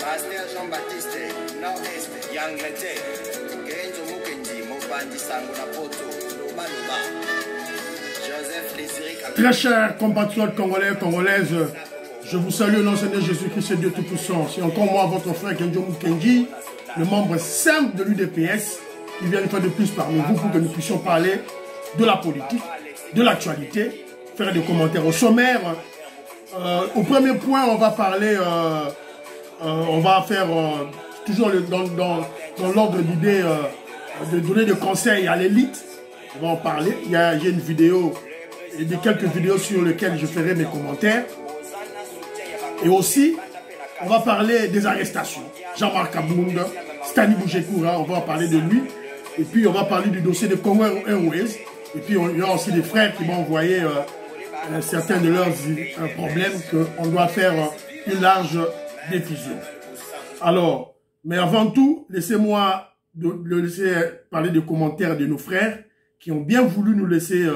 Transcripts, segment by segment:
Pasteur Jean-Baptiste, Nord-Est, Yang Mete, Kenzo Mukendi, Mobandi Sangola Poto, Loba Loba, Joseph Lézéric. Très chers compatriotes congolais, congolaises, je vous salue au nom de Jésus-Christ et Dieu Tout-Puissant. C'est encore moi, votre frère Kenzo Mukendi, le membre simple de l'UDPS, qui vient une fois de plus parmi vous pour que nous puissions parler de la politique, de l'actualité, faire des commentaires au sommaire. Au premier point, on va parler, on va faire toujours dans l'ordre d'idée de donner des conseils à l'élite. On va en parler. Il y a une vidéo, il y a quelques vidéos sur lesquelles je ferai mes commentaires. Et aussi, on va parler des arrestations. Jean-Marc Abound, Stani Boujekura, on va en parler de lui. Et puis, on va parler du dossier de Congo Airways. Et puis, il y a aussi des frères qui m'ont envoyé certains de leurs problèmes qu'on doit faire une large diffusion. Alors, mais avant tout, laissez-moi laisser parler des commentaires de nos frères qui ont bien voulu nous laisser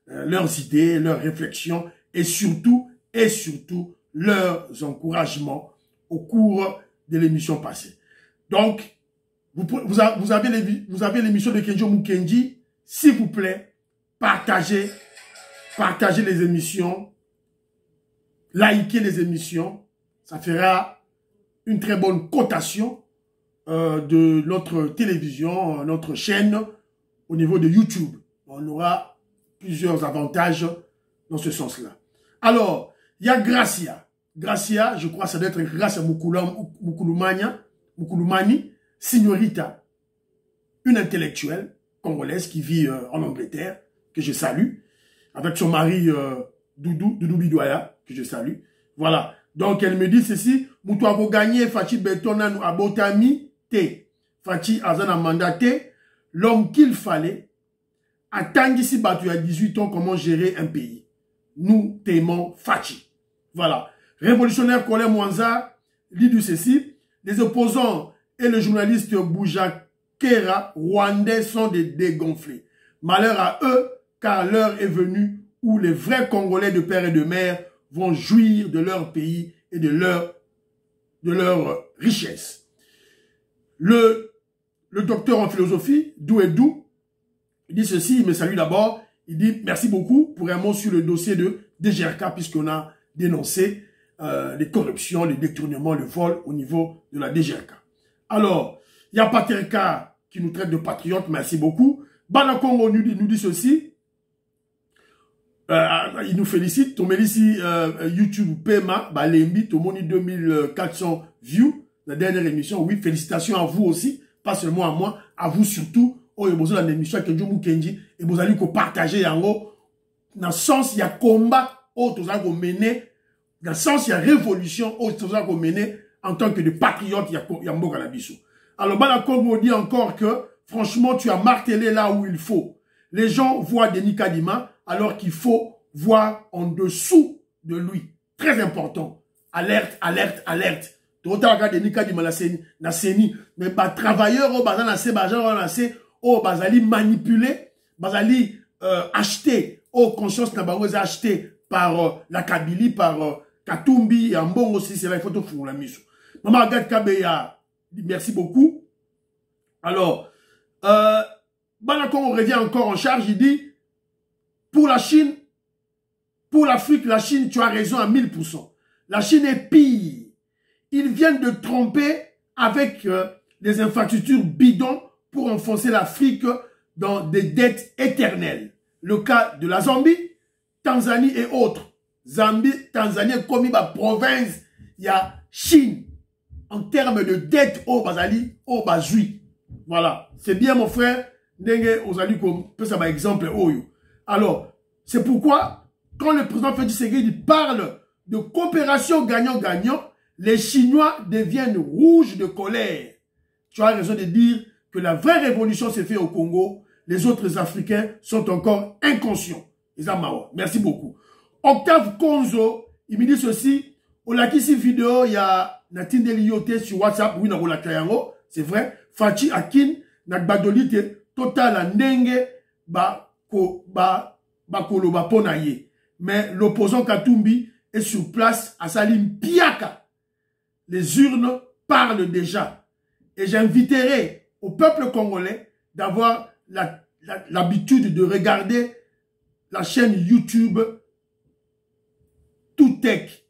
leurs idées, leurs réflexions et surtout leurs encouragements au cours de l'émission passée. Donc, vous avez l'émission de Kenzo Mukendi. S'il vous plaît, partagez les émissions, likez les émissions. Ça fera une très bonne cotation de notre télévision, notre chaîne au niveau de YouTube. On aura plusieurs avantages dans ce sens-là. Alors, il y a Gracia. Gracia, je crois que ça doit être Gracia Moukoulumani, Signorita, une intellectuelle congolaise qui vit en Angleterre, que je salue, avec son mari Doudou Bidouaya, que je salue. Voilà. Donc, elle me dit ceci, Moutou a gagné, Fachi Betona nous abotami, te. Fachi Azana mandaté, l'homme qu'il fallait, attendre ici, battu à 18 ans, comment gérer un pays. Nous t'aimons Fachi. Voilà. Révolutionnaire Colin Mwanza dit ceci, les opposants et le journaliste Boujakera rwandais sont des dégonflés. Malheur à eux, car l'heure est venue où les vrais Congolais de père et de mère vont jouir de leur pays et de leur richesse. Le docteur en philosophie, Douedou, il dit ceci, il me salue d'abord, il dit merci beaucoup pour un mot sur le dossier de DGRK puisqu'on a dénoncé les corruptions, les détournements, le vol au niveau de la DGRK. Alors, il y a Paterka qui nous traite de patriotes, merci beaucoup. Banakongo nous dit ceci, il nous félicite, Tomelisi YouTube Pema, Balembi, Tomoni 2400 views, la dernière émission, oui, félicitations à vous aussi, pas seulement à moi, à vous surtout, oh, et vous avez l'émission avec Kenzo Mukendi, et vous allez partager yango, dans le sens, il y a combat, oh, vous allez mener, dans le sens, il y a révolution, oh, vous allez mener, en tant que de patriote, il y a Mboka Labiso. Alors, Banakongo dit encore que, franchement, tu as martelé là où il faut. Les gens voient Denis Kadima, alors qu'il faut voir en dessous de lui. Très important. Alerte, alerte, alerte. Tout à l'heure, Denis Kadima, na seni, mais pas travailleurs, oh, bazan na se, oh, bazali manipulé, bazali acheté, oh, conscience na baroise acheté par la Kabylie, par Katumbi, et en bon aussi, c'est là, il faut te foutre la mission. Maman Agathe Kabeya, merci beaucoup. Alors, Banakon, on revient encore en charge, il dit, pour la Chine, pour l'Afrique, la Chine, tu as raison à 1000%. La Chine est pire. Ils viennent de tromper avec des infrastructures bidons pour enfoncer l'Afrique dans des dettes éternelles. Le cas de la Zambie, Tanzanie et autres. Zambie, Tanzanie, comme la province, il y a Chine. En termes de dette au Bazali, au Bazoui. Voilà. C'est bien, mon frère. Dengue, Ozali, comme peut ça, par exemple, Oyo. Alors, c'est pourquoi, quand le président Félix Tshisekedi parle de coopération gagnant-gagnant, les Chinois deviennent rouges de colère. Tu as raison de dire que la vraie révolution s'est faite au Congo. Les autres Africains sont encore inconscients. Merci beaucoup. Octave Konzo, il me dit ceci. On a ici vidéo, il y a Natine Lioté sur WhatsApp, oui, c'est vrai. Fachi Akin, Nakbadolite, Total Ndenge, Koloba Ponaye. Mais l'opposant Katumbi est sur place à Salim Piaka. les urnes parlent déjà. Et j'inviterai au peuple congolais d'avoir l'habitude de regarder la chaîne YouTube Tout Tech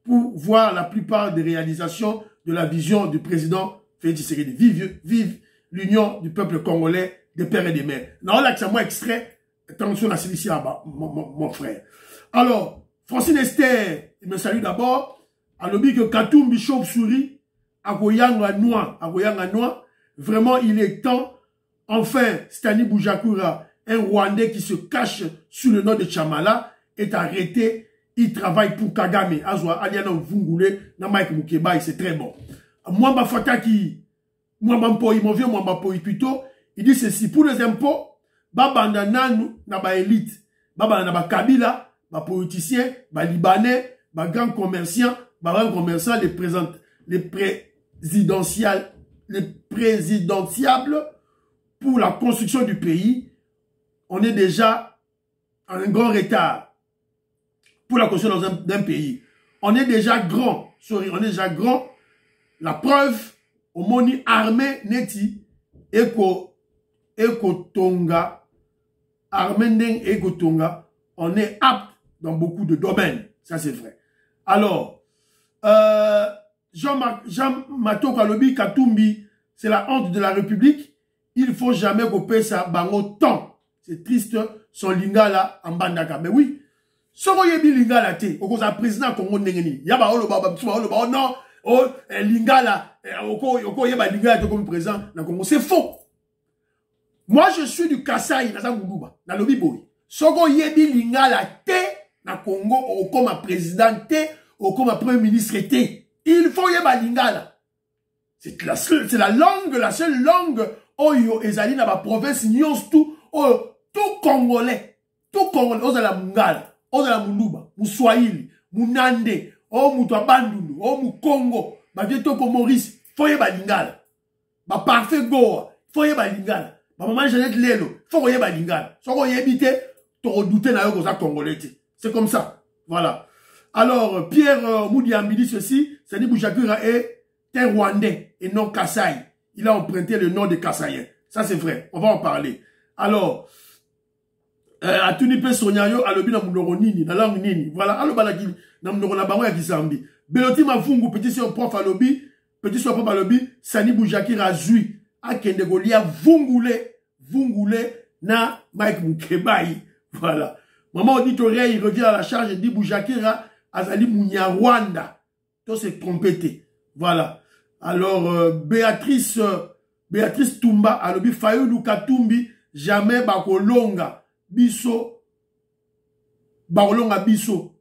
pour voir la plupart des réalisations de la vision du président Félix Tshisekedi. Vive l'union du peuple congolais, des pères et des mères. Non, là, c'est moi extrait. Attention à celui-ci là-bas, mon frère. Alors, Francine Esther, il me salue d'abord. Alors, que Katumbi chauve-souris, Agoyanga noir. Vraiment, il est temps. Enfin, Stani Boujakura, un Rwandais qui se cache sous le nom de Chamala, est arrêté. Il travaille pour Kagame. Azwa, Aliana Vungule, Namaik Mukeba, c'est très bon. Mwamba Fataki, Mwamba Mpoi, mon vieux Mwamba Mpoi plutôt, il dit ceci, pour les impôts, Babanda Nanu, Naba élite, Babanda Naba Kabila, ba politicien, ba libanais, ba grand commerçant, les présidentiables pour la construction du pays, on est déjà en un grand retard pour la construction d'un pays. On est déjà grand, La preuve, au moni armée neti, eko tonga, armée eko tonga, on est apte dans beaucoup de domaines. Ça, c'est vrai. Alors, Jean Matoko Alobi Katumbi, c'est la honte de la République. Il faut jamais couper ça bango temps. C'est triste, son lingala en bandaka. Mais oui, soko yebi lingala te, oko za président Congo ndengeni. Yaba olo baba, non, oh, lingala, oko yeba lingala te comme président na Congo. C'est faux. Moi, je suis du Kasaï, na Zanguduba, na lobi boy. Soko yebi lingala te, na Congo, ou comme président te, ou comme premier ministre te. Il faut yeba lingala. C'est la seule langue, oyo, ezali na ba province, nyons tout, tout Congolais, ozala mungala, ozala munduba, muswahili, munande, mutwa bandundu, mukongo, ba vietoko Maurice, faut yeba lingala. Ba parfait goa, faut yeba lingala. Ba maman Jeannette Lelo, faut yeba lingala. Soko yebite, to redouter na yo koza Congolais. C'est comme ça. Voilà. Alors, Pierre Moudiambi dit ceci, Sani Boujakura est un Rwandais et non Kasaï. Il a emprunté le nom de Kasaïen. Ça, c'est vrai. On va en parler. Alors, Atunipe Sonyayo, alobi na munoro nini, na langue nini. Voilà. Alobala ki, na munoro na bango ya Kisambi. Beloti Mafungu, petit sur prof alobi, Sani Boujakura zui. Akende golia vungule, na Mike Mukebai. Voilà. Maman auditoria, il revient à la charge et dit Boujakura, Azali Munyarwanda. Tout s'est trompé. Voilà. Alors, Béatrice Tumba, alobi Fayulu Katumbi, jamais bakolonga biso,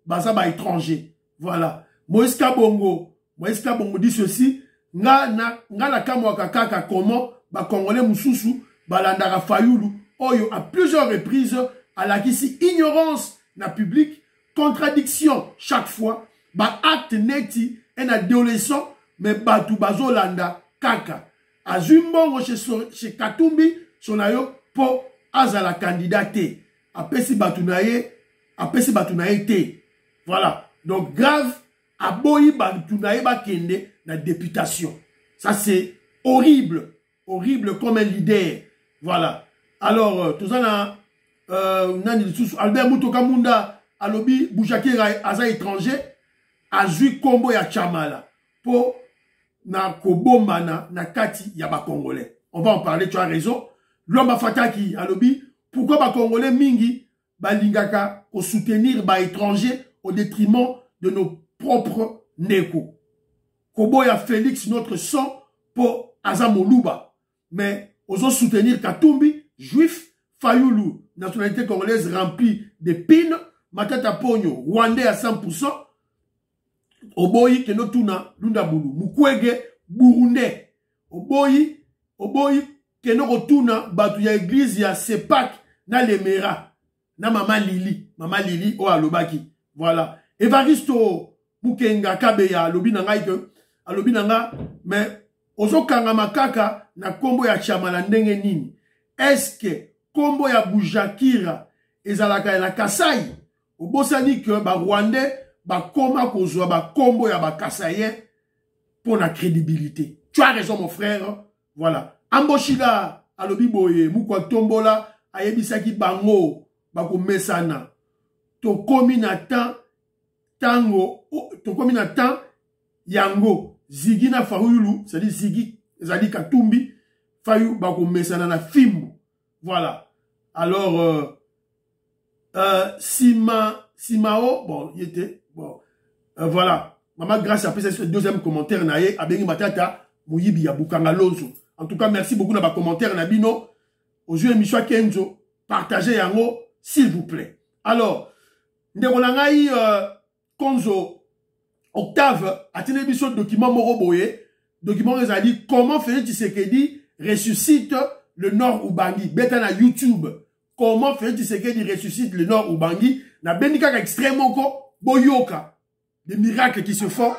baza ba étranger. Voilà. Moïse Kabongo dit ceci, nga la kamwaka kaka comment, ba Congolais mususu, balandaka Fayulu, oyo à plusieurs reprises, à la kisi ignorance na public, contradiction chaque fois, ba acte neti, un adolescent, mais batu bazolanda kaka. Azumbongo chez Katumbi, sonayo, po azala candidate. Apesi batunaye te. Voilà. Donc grave, aboyi batunaye bakende na députation. Ça c'est horrible. Horrible comme un leader. Voilà. Alors, tout ça Albert Mutoka Munda, alobi Boujakura aza étranger, azui kombo ya Chamala. Po na kobomana na kati ya ba Congolais. On va en parler, tu as raison. L'homme Fataki alobi, pourquoi ba Congolais mingi balingaka au soutenir ba étrangers au détriment de nos propres neko. Kobo ya Félix notre sang pour Azamoluba. Mais osons soutenir Katumbi, juif, Fayulu, nationalité congolaise remplie de pines, Matata Pogno, Rwandais à 100%, Oboyi Kenotuna, Lundabulu, Mukwege, Burundais, Oboyi Kenotuna, Batu ya église ya Sepak, na Lemera, na Mama Lili, o Alobaki. Voilà. Evaristo Mukenga Kabeya, alobi nanga, mais ozo kanga makaka na kombo ya Chamala ndenge nini? Est-ce que kombo ya Boujakura ezalaka na Kasai? Obosani que ba Rwandais bakoma kozwa bakombo ya bakasayen pour la crédibilité. Tu as raison mon frère. Voilà. Amboshila alobi boye mukwa tombola ayebisaki bango bako mesana. To komi na temps tango to komi na temps yango Ziggy na Fayulu, c'est-à-dire Ziggy Zali Katumbi Fayu bako mesana na fimbo. Voilà. Alors Simao bon, il était bon. Voilà. Maman grâce à ce deuxième commentaire naé abengi matata Moyibi ya Bukanga Lonzo. En tout cas, merci beaucoup dans vos commentaires nabino. Aux yeux émission Kenzo, partagez yango s'il vous plaît. Alors, ndekolangai Konzo Octave a tenu émission document Moroboye, document qui a dit comment Félix Tshisekedi ressuscite le Nord Ubangi. Beta na YouTube. Comment Félix Tshisekedi ressuscite le Nord Ubangi. Na benika extrêmement ko boyoka. Des miracles qui se font.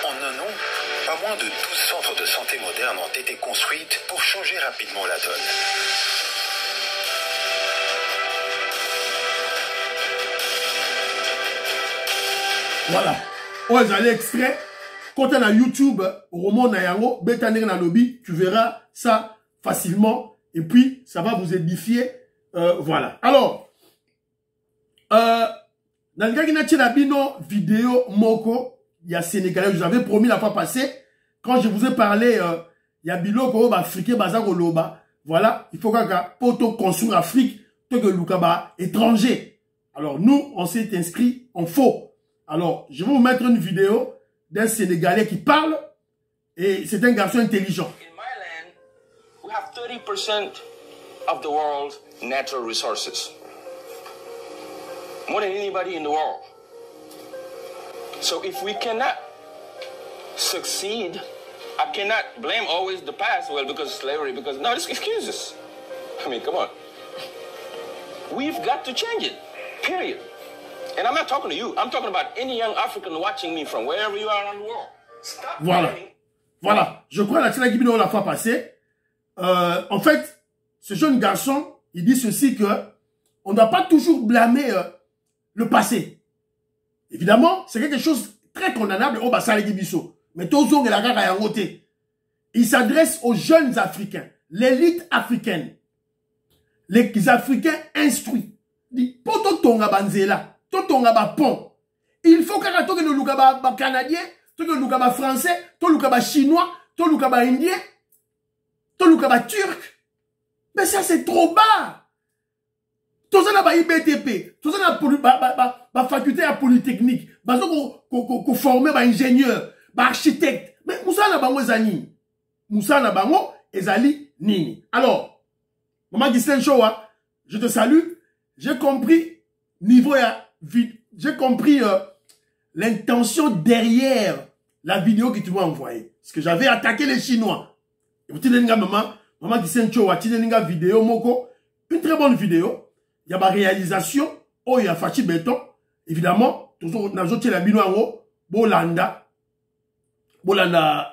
En un an, pas moins de 12 centres de santé modernes ont été construits pour changer rapidement la donne. Voilà. Oh, ils allaient extrait. Quand tu es sur YouTube, Roman Nayango, Betaner na lobby, tu verras ça facilement. Et puis, ça va vous édifier. Voilà. Alors, dans le cas qui n'a pas vidéo Moko, il y a Sénégalais, je vous avais promis la fois passée, quand je vous ai parlé, il y a Biloko, Afrique, Bazar, Loba. Voilà. Il faut que poto construire Afrique, que Lukaba étranger. Alors, nous, on s'est inscrit en faux. Alors, je vais vous mettre une vidéo d'un Sénégalais qui parle et c'est un garçon intelligent. In my land, we have 30% of the world's natural resources. More than anybody in the world. So if we cannot succeed, I cannot blame always the past, well, because of slavery, because no, it's excuses. I mean, come on. We've got to change it, period. And I'm not talking to you. I'm talking about any young African watching me from wherever you are around the world. Stop. Voilà. Voilà. Je crois la Tina Guibino la fois passée. En fait, ce jeune garçon, il dit ceci que on ne doit pas toujours blâmer le passé. Évidemment, c'est quelque chose de très condamnable au Bassale Guibiso. Mais Tozo et la Gara Yangote. Il s'adresse aux jeunes Africains, l'élite africaine, les Africains instruits. Il dit, poto tonga banzela. Tonga ba pont. Il faut que tu le lukaba canadien, tu le lukaba français, tu le lukaba chinois, tu le lukaba indien, tu le lukaba turc. Mais ça c'est trop bas. Tout ça na IBTP, tout ça na faculté à polytechnique, parce qu'on former ba ingénieur, ba architecte. Mais Moussa na bango ezani. Moussa na bango ezali nini. Alors, Maman Ghislaine Showa, je te salue. J'ai compris niveau ya j'ai compris l'intention derrière la vidéo que tu m'as envoyée. Parce que j'avais attaqué les Chinois. Et vous tenez maman qui s'est une vidéo moko, une très bonne vidéo. Il y a ma réalisation, oh il y a Fachi Béton. Évidemment, toujours dans la vidéo en haut, Bolanda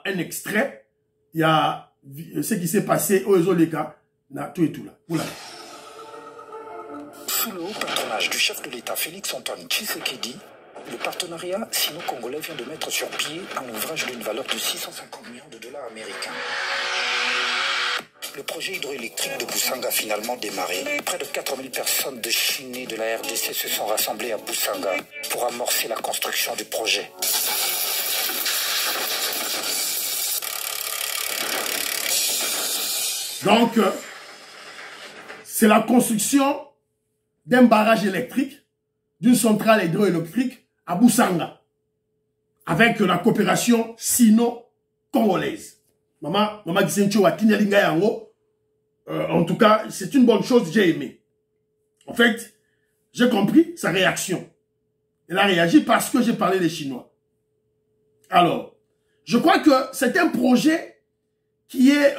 un extrait. Il y a ce qui s'est passé au Ezoleka, tout et tout là. Bolanda. Sous le haut patronage du chef de l'État Félix-Antoine Tshisekedi, le partenariat sino-congolais vient de mettre sur pied un ouvrage d'une valeur de 650 millions de dollars américains. Le projet hydroélectrique de Boussanga a finalement démarré. Près de 4000 personnes de Chine et de la RDC se sont rassemblées à Boussanga pour amorcer la construction du projet. Donc, c'est la construction d'un barrage électrique, d'une centrale hydroélectrique à Boussanga, avec la coopération sino-congolaise. Maman Gisencho a Tinyalinga Yango. En tout cas, c'est une bonne chose, j'ai aimé. En fait, j'ai compris sa réaction. Elle a réagi parce que j'ai parlé des Chinois. Alors, je crois que c'est un projet qui est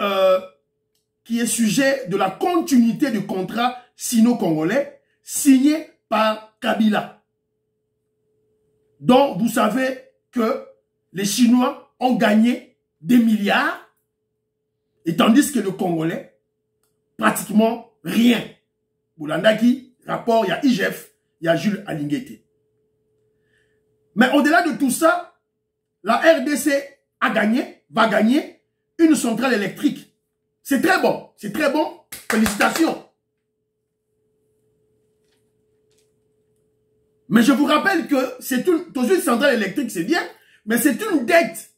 sujet de la continuité du contrat sino-congolais signé par Kabila, dont vous savez que les Chinois ont gagné des milliards, et tandis que le Congolais, pratiquement rien. Boulandaki, rapport, il y a IGF, il y a Jules Alinguete. Mais au-delà de tout ça, la RDC a gagné, va gagner une centrale électrique. C'est très bon, c'est très bon. Félicitations. Mais je vous rappelle que c'est une centrale électrique, c'est bien, mais c'est une dette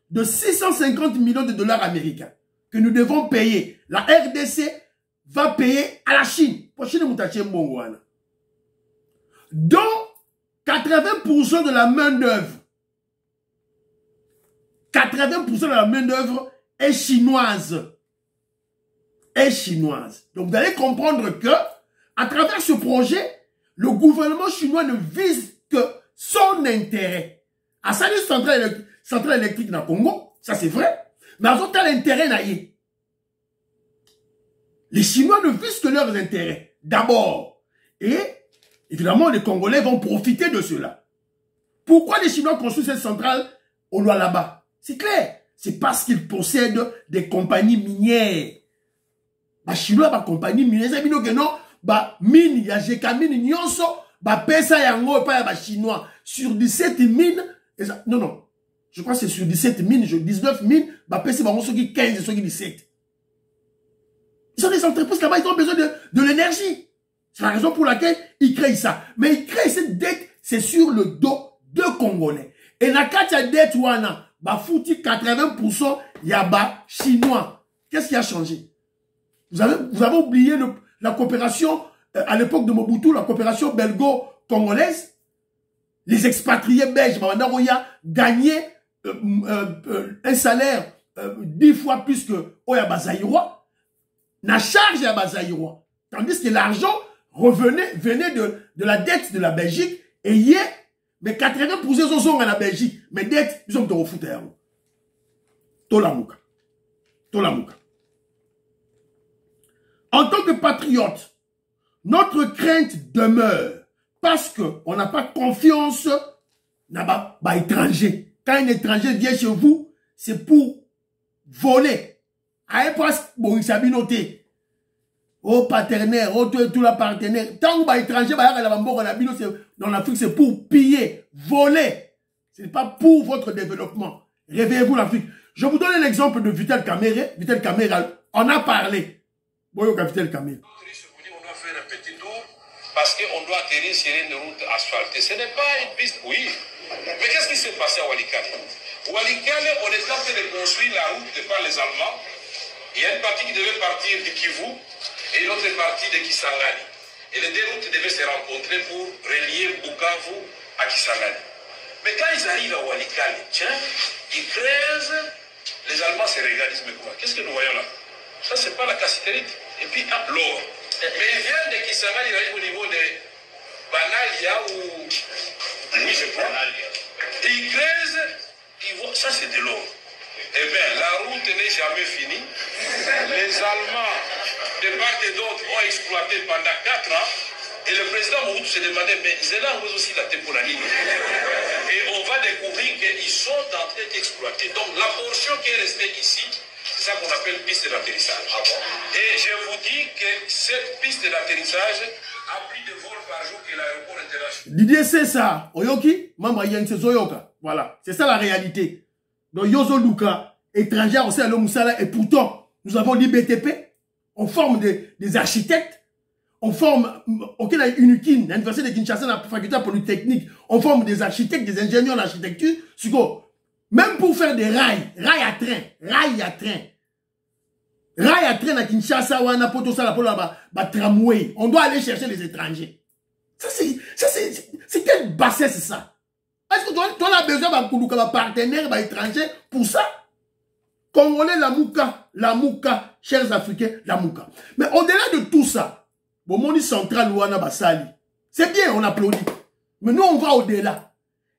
de 650 millions de dollars américains que nous devons payer. La RDC va payer à la Chine. Dont 80% de la main-d'œuvre. 80% de la main-d'œuvre est chinoise. Est chinoise. Donc vous allez comprendre que, à travers ce projet, le gouvernement chinois ne vise que son intérêt. À ça, une centrale électrique dans le Congo, ça c'est vrai, mais à autant l'intérêt n'a rien. Les Chinois ne visent que leurs intérêts, d'abord. Et, évidemment, les Congolais vont profiter de cela. Pourquoi les Chinois construisent cette centrale au Lualaba? C'est clair. C'est parce qu'ils possèdent des compagnies minières. Les Chinois, les compagnies minières, c'est que non, mine, il y a GK mine, nyonso, pesa yango, pas ya Chinois. Sur 17 mines, non, je crois que c'est sur 17 mines, 19 mines, pesa bango, ceux qui 15 et ceux qui 17. Ils sont des entreprises là-bas, ils ont besoin de l'énergie. C'est la raison pour laquelle ils créent ça. Mais ils créent cette dette, c'est sur le dos de Congolais. Et la katia dette wana, fouti 80% yaba chinois. Qu'est-ce qui a changé? Vous avez oublié la coopération, à l'époque de Mobutu, la coopération belgo-congolaise. Les expatriés belges, gagnaient un salaire 10 fois plus que Oya Zaïrois. Na charge à Bazaïrois. Tandis que l'argent venait de la dette de la Belgique et hier, mais 80% sont à la Belgique. Mais dette, ils sont de refouter. Tolamouka. Tolamouka. En tant que patriote, notre crainte demeure parce qu'on n'a pas confiance dans les étrangers. Quand un étranger vient chez vous, c'est pour voler. Aïe, parce bon, il s'habille noté. Oh, partenaire, oh, tout la partenaire. Tant que étranger, dans l'Afrique, c'est pour piller, voler. Ce n'est pas pour votre développement. Réveillez-vous l'Afrique. Je vous donne l'exemple de Vital Kamerhe. Vital Kamerhe, on a parlé. Boyo Vital Kamerhe. On doit faire un petit tour parce qu'on doit atterrir sur une route asphaltée. Ce n'est pas une piste, oui. Mais qu'est-ce qui s'est passé à Walikale? Walikale, on est en train de construire la route de par les Allemands. Il y a une partie qui devait partir de Kivu et une autre partie de Kisangani. Et les deux routes devaient se rencontrer pour relier Bukavu à Kisangani. Mais quand ils arrivent à Walikale, tiens, ils creusent, les Allemands se regardent, disent, mais quoi, qu'est-ce que nous voyons là? Ça, c'est pas la cassiterite. Et puis, l'or. Mais ils viennent de Kisangani, ils arrivent au niveau de Banalia ou... Oui, je crois. Ils creusent, ils voient, ça c'est de l'or. Eh bien, la route n'est jamais finie. Les Allemands, de part et d'autre, ont exploité pendant 4 ans. Et le président Mobutu se demandait, mais ils ont aussi la temporalité. Et on va découvrir qu'ils sont en train d'exploiter. Donc, la portion qui est restée ici, c'est ça qu'on appelle piste d'atterrissage. Et je vous dis que cette piste d'atterrissage a plus de vols par jour que l'aéroport international. Didier, c'est ça. Oyoki, Mama Yense Zoyoka. Voilà, c'est ça la réalité. Donc, Yozo Luka, étranger aussi à l'Omoussala, et pourtant, nous avons l'IBTP, on forme des architectes, on forme, ok, la UNIKIN, l'Université de Kinshasa, la faculté polytechnique, on forme des architectes, des ingénieurs en architecture, même pour faire des rails à train à Kinshasa, ou à Napoto, tramway, on doit aller chercher les étrangers. C'est quelle bassesse c'est ça? Est-ce que toi, as besoin d'un partenaire, d'un étranger pour ça? Congolais, la mouka, chers Africains, la mouka. Mais au-delà de tout ça, Bomoni Central Ouana Basali, c'est bien, on applaudit. Mais nous, on va au-delà.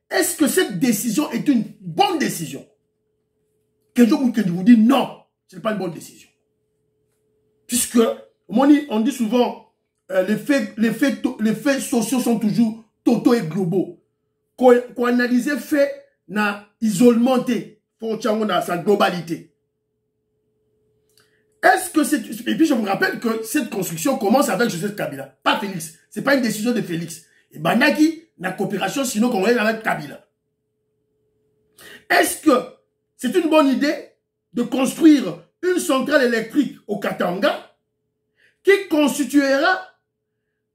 Est-ce que cette décision est une bonne décision? Que je vous dis non, ce n'est pas une bonne décision. Puisque, on dit souvent, les faits sociaux sont toujours totaux et globaux. Qu'on analyse fait, na isolement, faut dans sa globalité. Est-ce que c'est... Et puis je vous rappelle que cette construction commence avec Joseph Kabila, pas Félix. C'est pas une décision de Félix. Et Banaki, la coopération, sinon qu'on va avec Kabila. Est-ce que c'est une bonne idée de construire une centrale électrique au Katanga qui constituera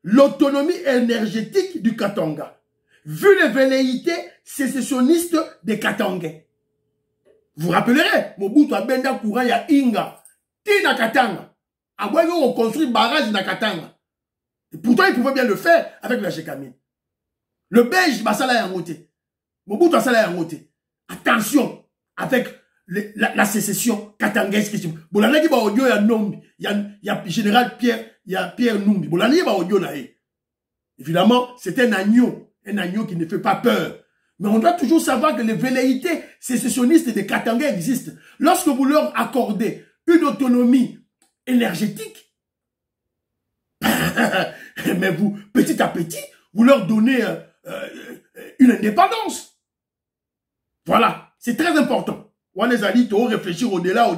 l'autonomie énergétique du Katanga, vu les velléités sécessionnistes des Katangais? Vous rappellerez, Mobutu a benda courant ya Inga, Tina Katanga, a on construit barrage na Katanga. Et pourtant, il pouvait bien le faire avec la Gécamine. Le Belge, Basala Yangote. Mobutu Basala Yangote. Attention, avec la sécession katangaise. Bolani ba audio ya Nombi, ya général Pierre, ya Pierre Numbi. Bolani ba audio na e. Évidemment, c'est un agneau qui ne fait pas peur. Mais on doit toujours savoir que les velléités sécessionnistes des Katangais existent. Lorsque vous leur accordez une autonomie énergétique, mais vous, petit à petit, vous leur donnez une indépendance. Voilà, c'est très important. On les a dit, tu réfléchir au-delà.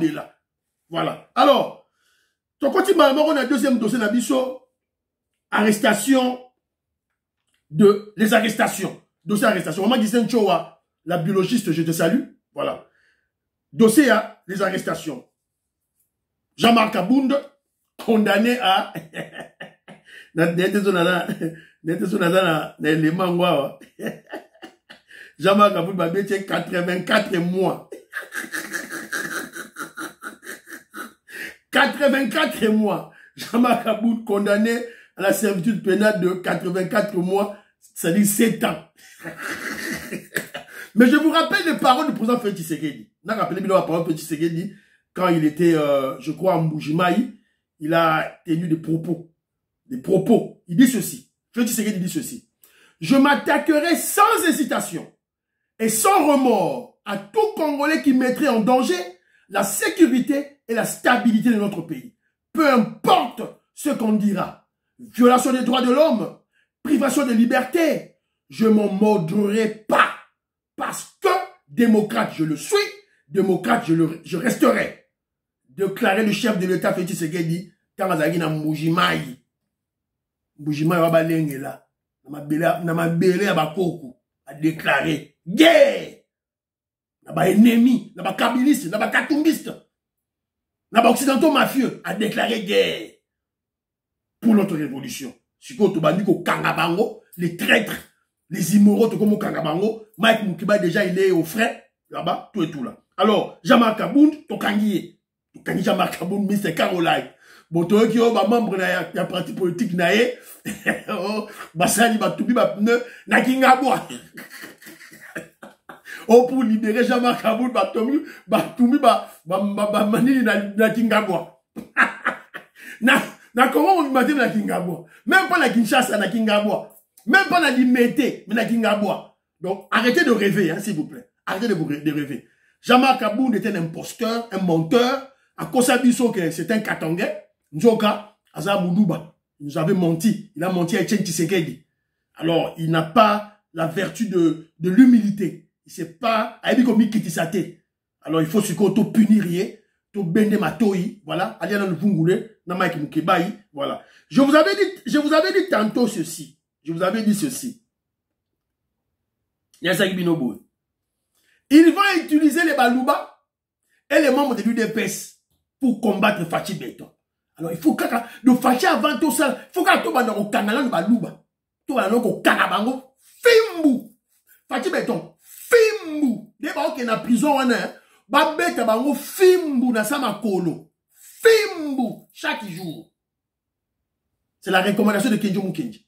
Voilà. Alors, tu continues, on a deuxième dossier d'Abisso, arrestation les arrestations. Dossier arrestation. Maman Gisèle Chowa, la biologiste, je te salue. Voilà. Dossier à les arrestations. Jean-Marc Abound, condamné à... Jean-Marc Abound m'a dit 84 mois. 84 mois. Jean-Marc Abound condamné à la servitude pénale de 84 mois, c'est-à-dire 7 ans. Mais je vous rappelle les paroles du président Félix Tshisekedi. On a rappelé les paroles de Félix Tshisekedi quand il était, je crois, à Mbujimayi. Il a tenu des propos. Il dit ceci. Félix Tshisekedi dit ceci. Je m'attaquerai sans hésitation et sans remords à tout Congolais qui mettrait en danger la sécurité et la stabilité de notre pays. Peu importe ce qu'on dira. Violation des droits de l'homme, privation de liberté, je m'en mordrai pas. Parce que démocrate je le suis, démocrate je resterai. Déclarer le chef de l'État Félix Tshisekedi quand Azagi na Mbujimayi. Mbujimayi wa balenge là. Na mabele ba koko a déclaré guerre. Na ba ennemi, na ba kabiliste, na ba katumbiste. Na ba occidentaux mafieux a déclaré guerre pour notre révolution. Siko to bandi ko kangabango, les traîtres, les immoraux to comme kangabango, Mike Mukiba déjà il est au frais là-bas, tout et tout là. Alors, Jean-Marc Abound to kangié. To kangi Jean-Marc Abound Mr. Caroline. Bon to ki o ba membre na ya parti politique na ye. Oh, basani ba tubi ba pneu na kingabwa. Oh, pour libérer Jean-Marc Abound ba tubi ba manini na kingabwa. Na comment on m'a dit na Kingabwa? Même pas na Kinshasa, na Kingabwa. Même pas na Limete, mais na Kingabwa. Donc, arrêtez de rêver, hein, s'il vous plaît. Arrêtez de rêver. Jean-Marc Abound était un imposteur, un menteur. À Kosabiso, que c'est un Katangais. Njoka, Aza Moulouba. Il nous avait menti. Il a menti à Etienne Tshisekedi. Alors, il n'a pas la vertu de l'humilité. Il ne sait pas, alors, il faut se punir. Bende matoi, voilà, aliana le vungule, na Mike Mukebai, voilà. Je vous avais dit tantôt ceci. Je vous avais dit ceci. Yasaki Binobo. Il va utiliser les Balouba et les membres de l'UDPS pour combattre Fachi Béton. Alors, il faut que le Fachi avant tout ça, il faut que tout le monde Kanala de Balouba. Tout le monde Kanabango, Fimbu. Fachi Béton, Fimbu. D'abord qu'il y a en prison, on a Babeta bango fimbu na sama kolo. Fimbu chaque jour. C'est la recommandation de Kenjo Mukendi.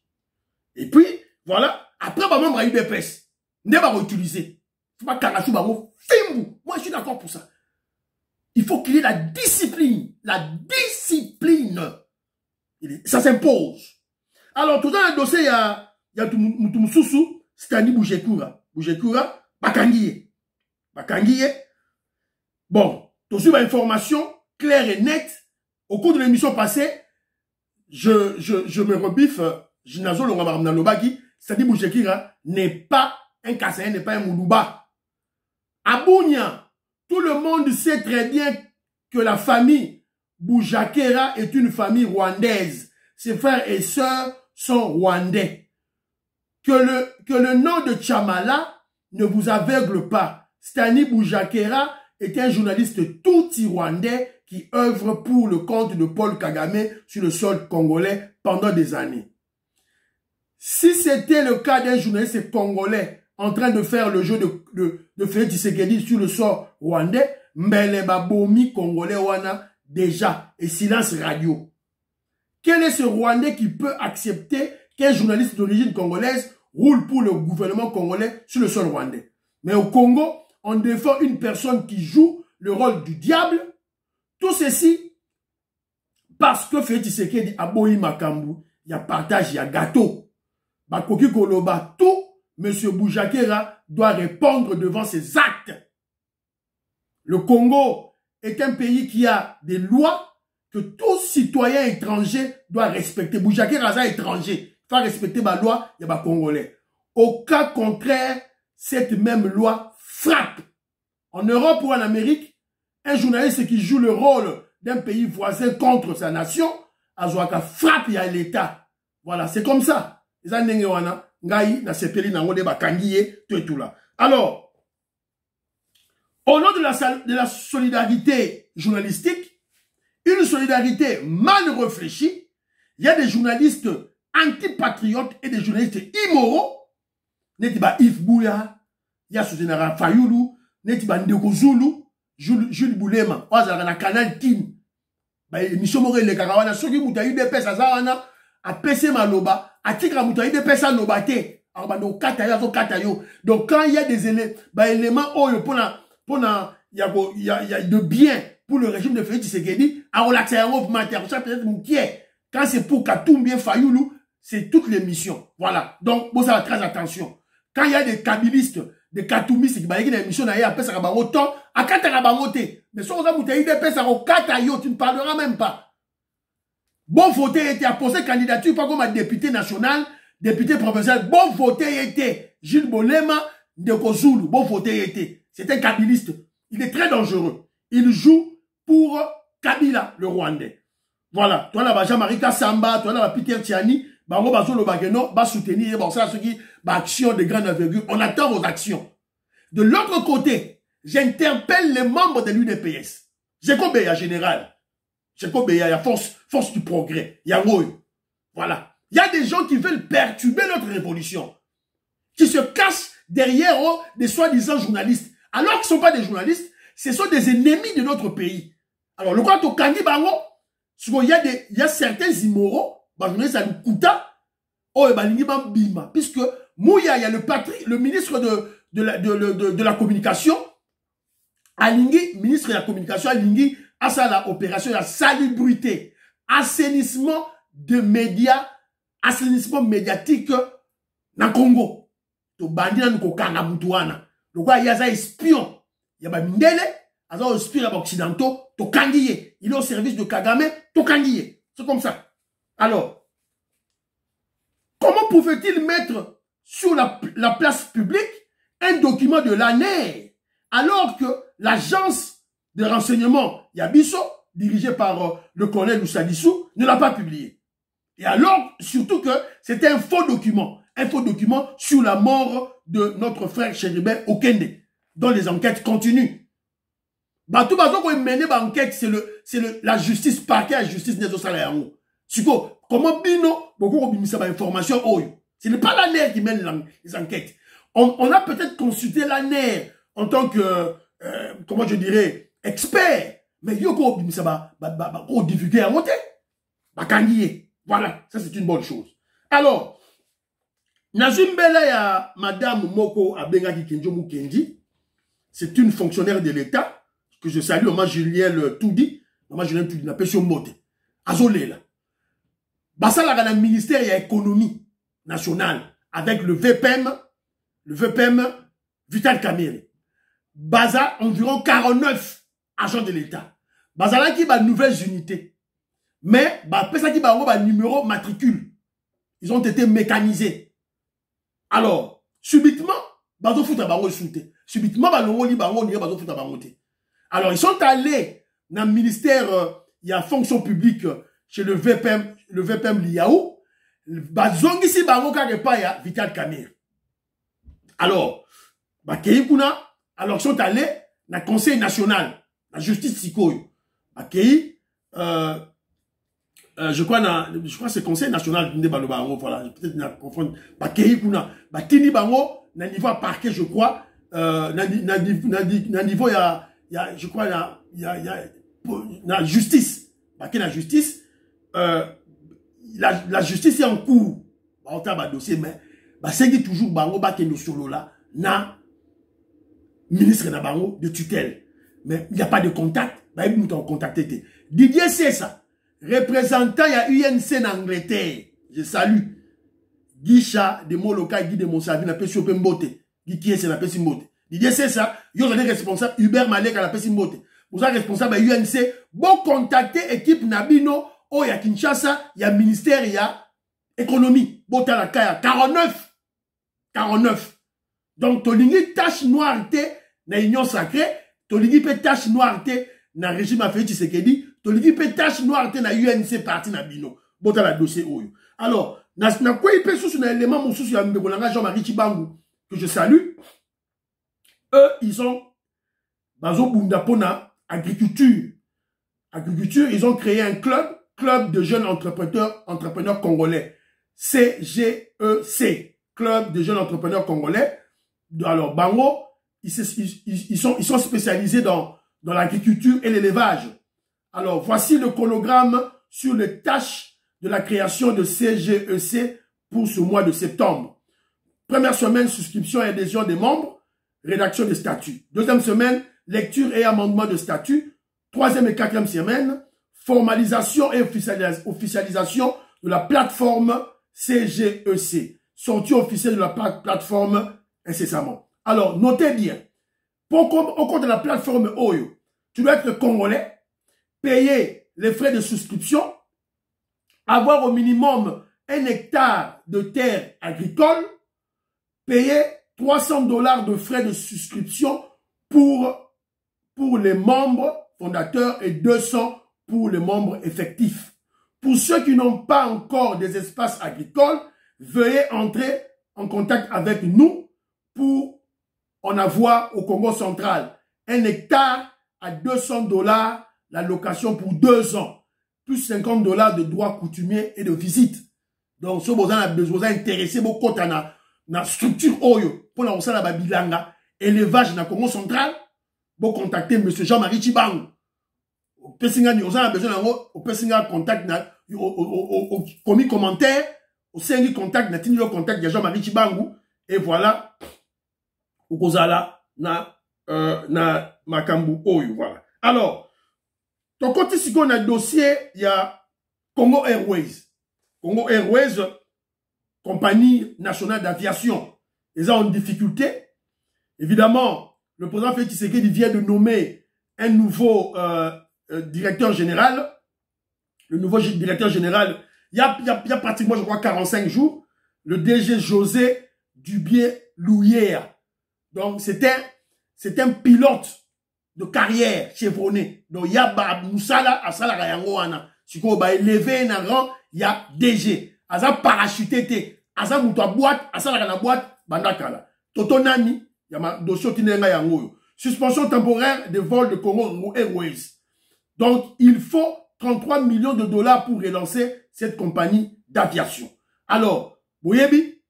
Et puis, voilà, après, bah, membre à UDPS, ne va utiliser. Faut pas karachou bango fimbu. Moi, je suis d'accord pour ça. Il faut qu'il y ait la discipline. La discipline. Ça s'impose. Alors, tout dans le dossier, il y a Mutumsusu, Stani Boujekura. Boujekura, Bakangiye. Bakangiye. Bon, tout sur l'information claire et nette. Au cours de l'émission passée, je me rebiffe, Jinazo Longamarna Lobaki, c'est-à-dire Boujekira n'est pas un Kassaïen, n'est pas un Moulouba. À Bunia, tout le monde sait très bien que la famille Boujakera est une famille rwandaise. Ses frères et sœurs sont rwandais. Que le nom de Chamala ne vous aveugle pas. Stani Boujakera est un journaliste tout rwandais qui œuvre pour le compte de Paul Kagame sur le sol congolais pendant des années. Si c'était le cas d'un journaliste congolais en train de faire le jeu de Félix Tshisekedi sur le sol rwandais, Mbele Babomi congolais wana déjà et silence radio. Quel est ce Rwandais qui peut accepter qu'un journaliste d'origine congolaise roule pour le gouvernement congolais sur le sol rwandais? Mais au Congo, on défend une personne qui joue le rôle du diable. Tout ceci parce que Félix Tshisekedi a boyi makambu, il y a partage, il y a gâteau. Bakoki Koloba, tout, M. Boujakera doit répondre devant ses actes. Le Congo est un pays qui a des lois que tout citoyen étranger doit respecter. Boujakera est étranger. Il faut respecter ma loi, il y a des Congolais. Au cas contraire, cette même loi frappe. En Europe ou en Amérique, un journaliste qui joue le rôle d'un pays voisin contre sa nation, Azouaka frappe, il y a l'État. Voilà, c'est comme ça. Alors, au nom de la solidarité journalistique, une solidarité mal réfléchie, il y a des journalistes antipatriotes et des journalistes immoraux. Netiba Yves Bouya, il y a Souzenara Fayoulou, Netiba Ndeko Zulu, Jules Boulema, Oazara Canal Kin. Émission Morel le Karawana, ceux qui m'ont eu des pèses à Zawana, à PC Maloba, à Tikra m'ont eu des pèses à Lobate, donc quand il y a des éléments, il y a de bien pour le régime de Félix Tshisekedi, à relaxer un mouvement, ça peut-être Moukier. Quand c'est pour Katoumbi Fayoulou, c'est toutes les missions. Voilà. Donc, bon, ça va très attention. Quand il y a des kabilistes, des katoumistes qui ont une émission, il y a un autant, à Katarabangote. Mais si on a des pèses au Katayo, tu ne parleras même pas. Bon voté était à poser candidature, pas comme un député national, député provincial. Bon voté était Gilles Bolema de Kozulu. Bon voté était. C'est un kabiliste. Il est très dangereux. Il joue pour Kabila, le Rwandais. Voilà. Toi là, Jean-Marie Kassamba, toi là, Peter Tiani, Bango Bazolo Bageno, va soutenir, bon, ça, ceux qui, action de grande envergure. On attend vos actions. De l'autre côté, j'interpelle les membres de l'UDPS. Jeko Beya général. Jeko Beya, il y a force du progrès. Il y a voilà. Il y a des gens qui veulent perturber notre révolution. Qui se cachent derrière des soi-disant journalistes. Alors qu'ils ne sont pas des journalistes, ce sont des ennemis de notre pays. Alors, le quoi, au Kangi Bango, il y a certains immoraux, ça nous coûte, puisque Mouya, il y a le ministre de la communication, Alingui, ministre de la communication, Alingui, à ça la opération, la salubrité, assainissement de médias, assainissement médiatique dans Congo. To bandina nous kokanga mutuana. Le quoi, il y a des espions, il y a des ndele, il y a des espions occidentaux, to kangiye. Il est au service de Kagame, to kangiye. C'est comme ça. Alors, comment pouvait-il mettre sur la place publique un document de l'ANER alors que l'agence de renseignement Yabiso, dirigée par le colonel Oussadissou, ne l'a pas publié? Et alors, surtout que c'était un faux document sur la mort de notre frère Chéribert Okende, dont les enquêtes continuent. Tout bazo ko mené ba enquête, c'est la justice parquet, la justice nezo salayango. Siko, comment bino beaucoup obimisa ba information oyo. Ce n'est pas l'ANER qui mène les enquêtes. On a peut-être consulté l'ANER en tant que comment je dirais expert, mais yo ko obimisa ba divulguer à monter. Ba kangiye. Voilà, ça c'est une bonne chose. Alors, Nazumbela ya Madame Moko Abengaki Kenjo Mukendi, c'est une fonctionnaire de l'État que je salue, maman Julien Toudi, maman Julien Toudi, n'a pas sur moté. Azolela. Basala dans le ministère de l'économie nationale, avec le VPM Vital Kamerhe. Baza, environ 49 agents de l'État. Basala qui va nouvelles unités. Mais, ça qui va numéro matricule. Ils ont été mécanisés. Alors, subitement, bazo futa bango souté. Subitement, balongoli bango, on dirait bazo futa bango. Alors, ils sont allés dans le ministère, il y a fonction publique chez le VPM Liaou. Bazongi si bango kage pa ya Vital Kamerhe. Alors, alors ils sont allés dans le Conseil national, la justice sikoyo. Je crois que c'est le Conseil national de Balobango, voilà, peut-être na confondre. Batini bango, na niveau parquet, je crois, na niveau je crois, la justice. La justice, la justice est en cours. On a un dossier, mais c'est toujours bango, nous solo là, na ministre na bango de tutelle. Mais il n'y a pas de contact, nous t'en contacté. Didier c'est ça. Représentant, il y a UNC en Angleterre. Je salue. Guicha de Moloka, Guy de Monsavi, n'a pas su Mbote. Guy qui est, c'est n'a pas su Mbote. Didier c'est ça. Il y a responsable. Hubert Malek, n'a pas su Mbote. Vous êtes responsable à UNC. Bon contacter équipe Nabino. Oh, il y a Kinshasa, il y a ministère, il y a économie. Bon, t'as la Kaya. 49. 49. Donc, Tolingi tâche noire, na union sacrée. Tolingi peut tâche noire, na régime à Félix Tshisekedi. Tolingi peut tâche noire, na UNC parti Nabino. Bon, t'as la dossier, oh. Alors, na quoi il peut sous un élément, mon souci, Jean-Marie Chibangu, que je salue. Eux, ils sont, Bazo Bundapona, agriculture. Agriculture, ils ont créé un club de jeunes entrepreneurs congolais. CGEC. Club de jeunes entrepreneurs congolais. Alors, Bango, ils sont spécialisés dans l'agriculture et l'élevage. Alors, voici le chronogramme sur les tâches de la création de CGEC pour ce mois de septembre. Première semaine, souscription et adhésion des membres, rédaction des statuts. Deuxième semaine, lecture et amendement de statuts. Troisième et quatrième semaine, formalisation et officialisation de la plateforme CGEC. Sortie officielle de la plateforme incessamment. Alors, notez bien, au cours de la plateforme OYO, tu dois être congolais, payer les frais de souscription, avoir au minimum 1 hectare de terre agricole, payer $300 de frais de souscription pour les membres fondateurs et 200 pour les membres effectifs. Pour ceux qui n'ont pas encore des espaces agricoles, veuillez entrer en contact avec nous pour en avoir au Congo central. 1 hectare à $200, la location pour 2 ans, plus $50 de droits coutumiers et de visite. Donc, si vous avez besoin d'intéressé, vous avez une structure OYO pour la Babilanga, élevage dans le Congo central, vous contactez M. Jean-Marie Chibangu. Vous avez besoin de contact, au commis commentaire, au sein contact, le contact de Jean-Marie Chibangu, et voilà, vous avez na Makambu Oyo, voilà. Alors, ton côté, si on a un dossier, il y a Congo Airways. Congo Airways, compagnie nationale d'aviation. Ils ont une difficulté. Évidemment, le président Félix Tshisekedi vient de nommer un nouveau directeur général. Le nouveau directeur général, il y a pratiquement, je crois, 45 jours, le DG José Dubié-Louillère. Donc, c'est un pilote de carrière chevronné. Donc, il y a Moussala, Asala Rayangoana. Si vous avez élevé un rang, il y a DG. Asa parachuté, Asa moutoua boîte, Asala la boîte, Bandakala. Toto Nani, il y a ma dossier Tinenga Yangoyo. Suspension temporaire des vols de Congo Airways. Donc, il faut 33 millions de dollars pour relancer cette compagnie d'aviation. Alors, Boyebi,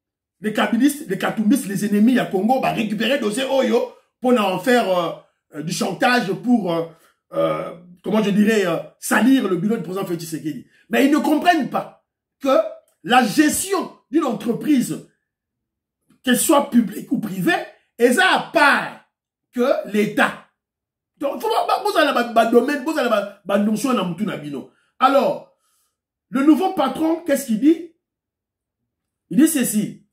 les kabylistes, les katumbistes, les ennemis à Congo, va récupérer le dossier Oyo pour en faire du chantage pour, comment je dirais, salir le bureau du président Félix Tshisekedi. Mais ils ne comprennent pas que la gestion d'une entreprise, qu'elle soit publique ou privée, est à part que l'État. Donc, vous avez un domaine, vous avez une notion dans Moutou Nabino. Alors, le nouveau patron, qu'est-ce qu'il dit? Il dit ceci.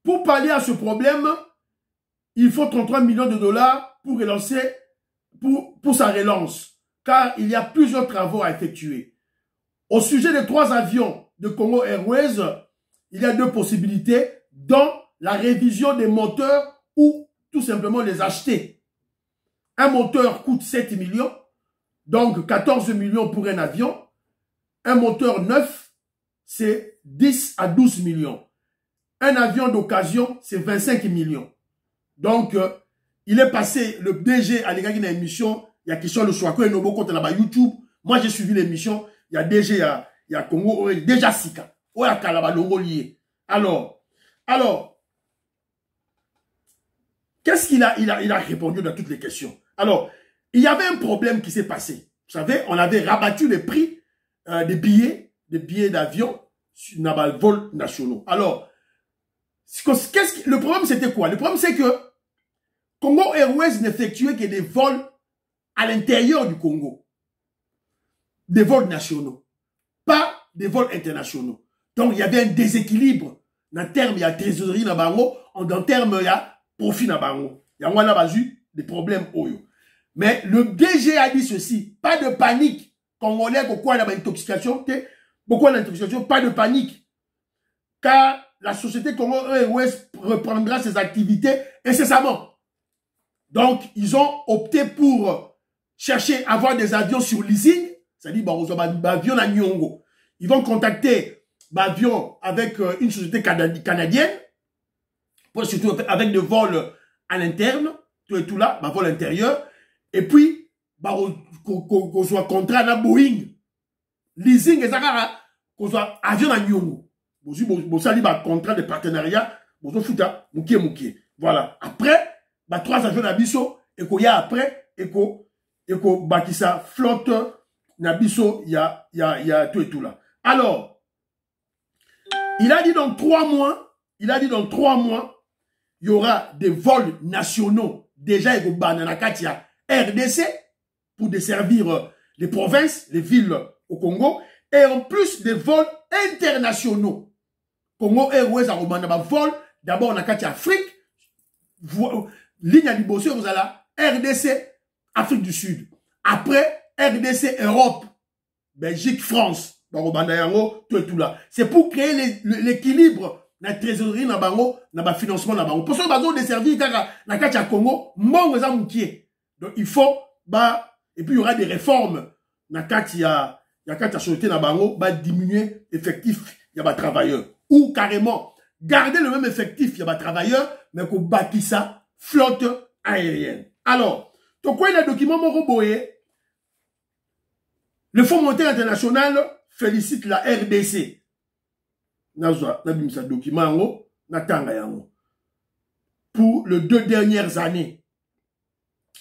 Pour pallier à ce problème, il faut 33 millions de dollars pour relancer, pour sa relance. Car il y a plusieurs travaux à effectuer. Au sujet des 3 avions de Congo Airways, il y a 2 possibilités, dont la révision des moteurs ou tout simplement les acheter. Un moteur coûte 7 millions, donc 14 millions pour un avion. Un moteur neuf, c'est 10 à 12 millions. Un avion d'occasion, c'est 25 millions. Donc, il est passé, le DG à l'égard d'une émission, il y a question de Swako et Nobo contre là-bas YouTube. Moi, j'ai suivi l'émission, il y a DG, il y a Congo, déjà Sika. Il y a Kalaba Longo lié. Alors, qu'est-ce qu'il a, il a répondu dans toutes les questions. Alors, il y avait un problème qui s'est passé. Vous savez, on avait rabattu les prix des billets d'avion dans les vols nationaux. Alors, le problème c'était quoi? Le problème c'est que Congo Airways n'effectuait que des vols à l'intérieur du Congo. Des vols nationaux. Pas des vols internationaux. Donc, il y avait un déséquilibre. En termes, il y a trésorerie dans Bango. En termes, il y a profit dans Bango. Il y a des problèmes. Mais le DG a dit ceci. Pas de panique. Congolais, pourquoi il y a une intoxication? Pourquoi l'intoxication? Pas de panique. Car la société Congo Airways reprendra ses activités incessamment. Donc, ils ont opté pour chercher à avoir des avions sur leasing. C'est-à-dire, avion à Nyongo. Ils vont contacter avion avec une société canadienne, surtout avec des vols à l'interne, tout là, vol intérieur. Et puis, qu'on soit contrat à Boeing. Leasing, et ça, qu'on soit avion à Nyongo. Vous savez, contrat de partenariat, vous fouta, mouké. Voilà. Après, 3 avions à Bisso, et qu'on y a après, et qu'on qui ça flotte, Nabiso, il y a tout et tout là. Alors, il a dit dans 3 mois, il y aura des vols nationaux. Déjà, il y a RDC pour desservir les provinces, les villes au Congo. Et en plus des vols internationaux. Congo Airways a vol. D'abord, on a Afrique. Ligne à Libossé, vous allez RDC, Afrique du Sud. Après, RDC, Europe, Belgique, France, tout et tout là. C'est pour créer l'équilibre la trésorerie na bango, na financement na bango. Pour ça, ils ont desservi na Katia Congo, donc il faut, et puis il y aura des réformes na Katia société na bango, diminuer l'effectif, il y a des travailleurs. Ou carrément, garder le même effectif, il y a des travailleurs, mais qu'on bâtit ça, flotte aérienne. Alors, donc quoi il y a un document Moroboye? Le Fonds monétaire international félicite la RDC. Pour les 2 dernières années.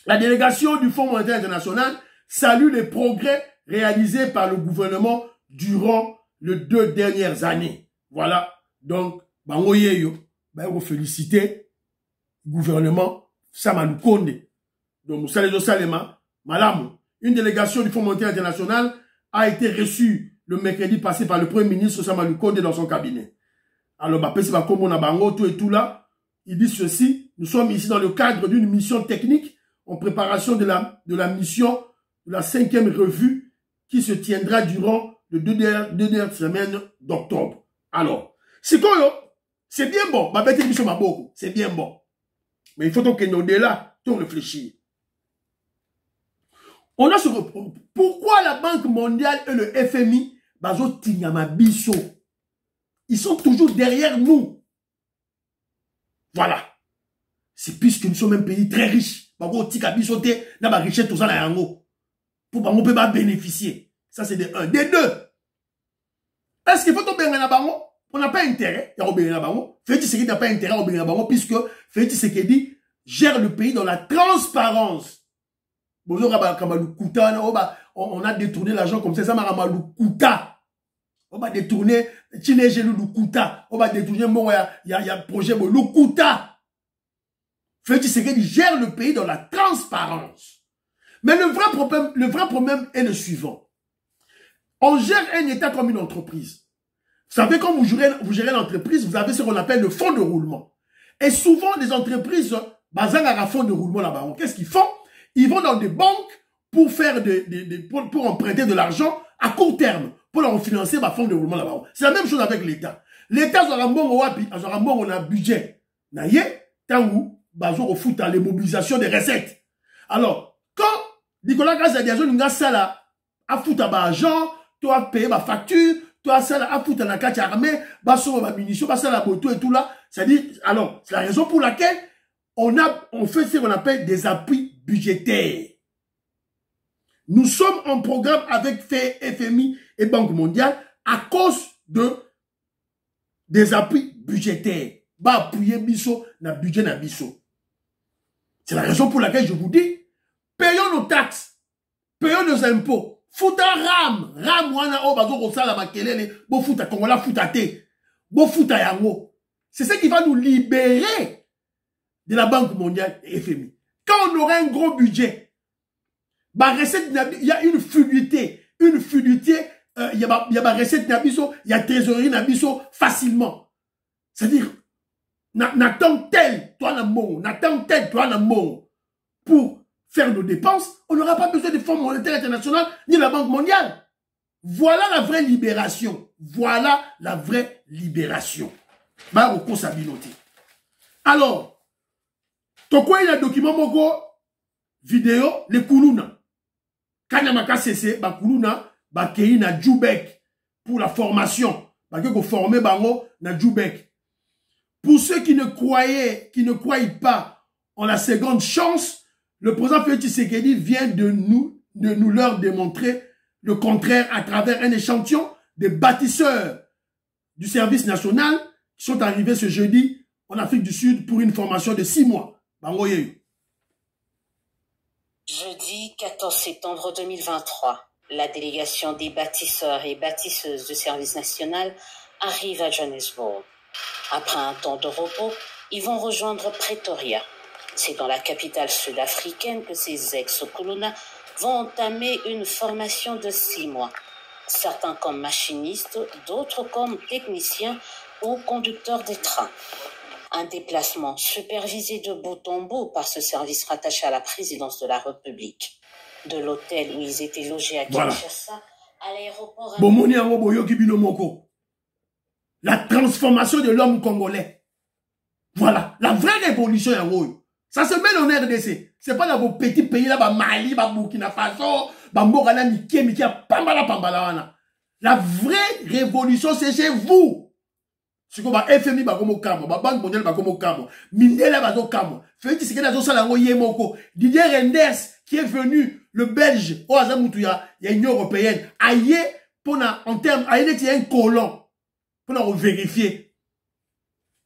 La délégation du Fonds monétaire international salue les progrès réalisés par le gouvernement durant les 2 dernières années. Voilà. Donc, vous féliciter le gouvernement Samalou Konde. Donc, vous savez, Salema, Malamu. Une délégation du Fonds monétaire international a été reçue le mercredi passé par le Premier ministre Samalou Konde dans son cabinet. Alors, tout et tout là, il dit ceci: nous sommes ici dans le cadre d'une mission technique en préparation de la mission de la 5e revue qui se tiendra durant les 2 dernières semaines d'octobre. Alors, c'est bien bon, c'est bien bon. Mais il faut donc que nous au-delà, tout réfléchir. On a pourquoi la Banque mondiale et le FMI, ils sont toujours derrière nous. Voilà. C'est puisque nous sommes un pays très riche. Pour bénéficier. Ça, c'est des 1. Des 2. Est-ce qu'il faut tomber dans la banque? On n'a pas intérêt. Félix Tshisekedi n'a pas intérêt à obéir à la banque, puisque Félix Tshisekedi gère le pays dans la transparence. On a détourné l'argent comme ça m'a on va détourner on va détourner il y a un projet Lukuta. Félix Tshisekedi gère le pays dans la transparence. Mais le vrai problème est le suivant. On gère un État comme une entreprise. Vous savez, quand vous gérez l'entreprise, vous avez ce qu'on appelle le fonds de roulement. Et souvent, les entreprises, un fonds de roulement là-bas. Qu'est-ce qu'ils font? Ils vont dans des banques pour faire pour emprunter de l'argent à court terme, pour leur financer un fonds de roulement là-bas. C'est la même chose avec l'État. L'État, on a un budget. Tangu, bazo au foot à les mobilisations des recettes. Alors, quand Nicolas Kazadiazo n'a ça à foot à l'argent, tu as payé ma facture, tu as ça à foot à la carte armée, baso ma munition, baso la moto et tout là. C'est-à-dire, alors, c'est la raison pour laquelle on fait ce qu'on appelle des appuis budgétaires. Nous sommes en programme avec FMI et Banque mondiale à cause des appuis budgétaires. Ba appuyer biso na budget na biso. C'est la raison pour laquelle je vous dis, payons nos taxes, payons nos impôts, fouta ram wana o bazo kosala makelele, bo fouta kongola fouta te, bo fouta yango. C'est ce qui va nous libérer de la Banque mondiale et FMI. Quand on aura un gros budget, bah recette, il y a une fluidité, il y a recette nabiso, il y a trésorerie nabiso facilement. C'est-à-dire, n'attend tel, toi la mon, n'attend tel, toi la mon, pour faire nos dépenses, on n'aura pas besoin du Fonds monétaire international ni de la Banque mondiale. Voilà la vraie libération. Voilà la vraie libération. Bah, au consabinoté. Alors, pourquoi il y a un document moko vidéo, les Koulouna. Kanyamaka CC, ba Koulouna, ba Kei na Djoubek pour la formation. Ba Kei ko former bango na Djoubek. Pour ceux qui ne croient pas en la seconde chance, le président Félix Tshisekedi vient de nous leur démontrer le contraire à travers un échantillon des bâtisseurs du service national qui sont arrivés ce jeudi en Afrique du Sud pour une formation de 6 mois. Jeudi 14 septembre 2023, la délégation des bâtisseurs et bâtisseuses du service national arrive à Johannesburg. Après un temps de repos, ils vont rejoindre Pretoria. C'est dans la capitale sud-africaine que ces ex-colonna vont entamer une formation de 6 mois. Certains comme machinistes, d'autres comme techniciens ou conducteurs des trains. Un déplacement supervisé de bout en bout par ce service rattaché à la présidence de la République. De l'hôtel où ils étaient logés à Kinshasa à l'aéroport... La transformation de l'homme congolais. Voilà, la vraie révolution est rouille. Ça se met en RDC. C'est pas dans vos petits pays là, Mali, Burkina Faso, Morana, Mikia, Pambala. La vraie révolution, c'est chez vous. C'est comme FMI, Banque mondiale, Mindela, Félix Tshisekedi, Didier Renders, qui est venu, le Belge, au Azamoutouya, il y a une Union européenne, aïe, en termes, aïe, il y a un colon. Pour vérifier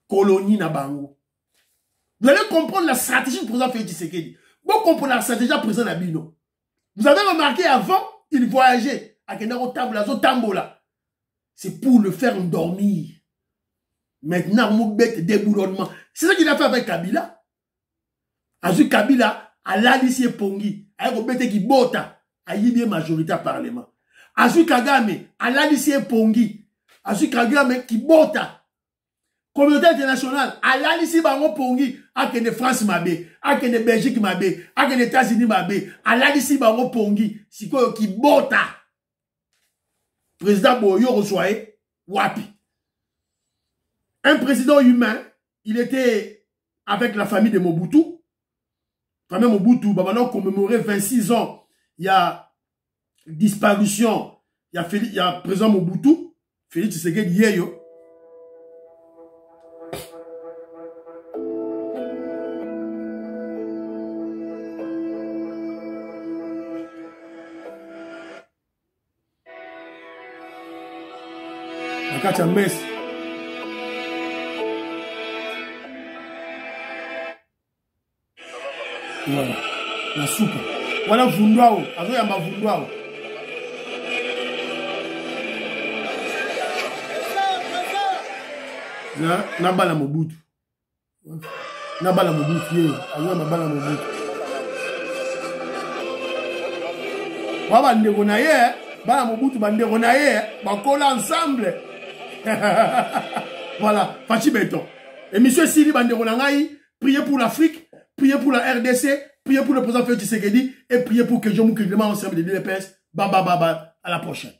colonie na bango. Vous allez comprendre la stratégie du président Félix Tshisekedi. Vous comprenez la stratégie du président Nabino. Vous avez remarqué avant, il voyageait à Kenaro Tambola. C'est pour le faire endormir. Maintenant, on bête déboulonnement. C'est ça qu'il a fait avec Kabila. Azu Kabila, à l'Alice Pongi, avec un bête qui bota, à y majorité parlement. Azu Kagame, à l'Alice Pongi, Azu Kagame qui bota. Communauté internationale, à l'Alice Bango Pongi, à Kene France Mabé, à Kene Belgique Mabé, à Kene États-Unis Mabé, à l'Alice Bango Pongi, c'est quoi qui bota. Président Boyo Rosoye, Wapi. Un président humain, il était avec la famille de Mobutu. Famille Mobutu, maintenant commémoré 26 ans, il y a disparition, il y a président Mobutu. Félix Tshisekedi Yeyo. Nakacha Mess. Voilà. La soupe. Voilà Vundwao. Azo yamba Vundwao. Na bala Mobutu. Na bala Mobutu ye. Ayo na bala Mobutu. Wa bandeko na ye, bala Mobutu bandeko na ye, bakola ensemble. Voilà, Fachi Beton. Et monsieur Sili bandeko na ngai, priez pour l'Afrique, priez pour la RDC, priez pour le président Félix Tshisekedi et priez pour que Jomou Kidema ensemble de l'UDPS. Baba, à la prochaine.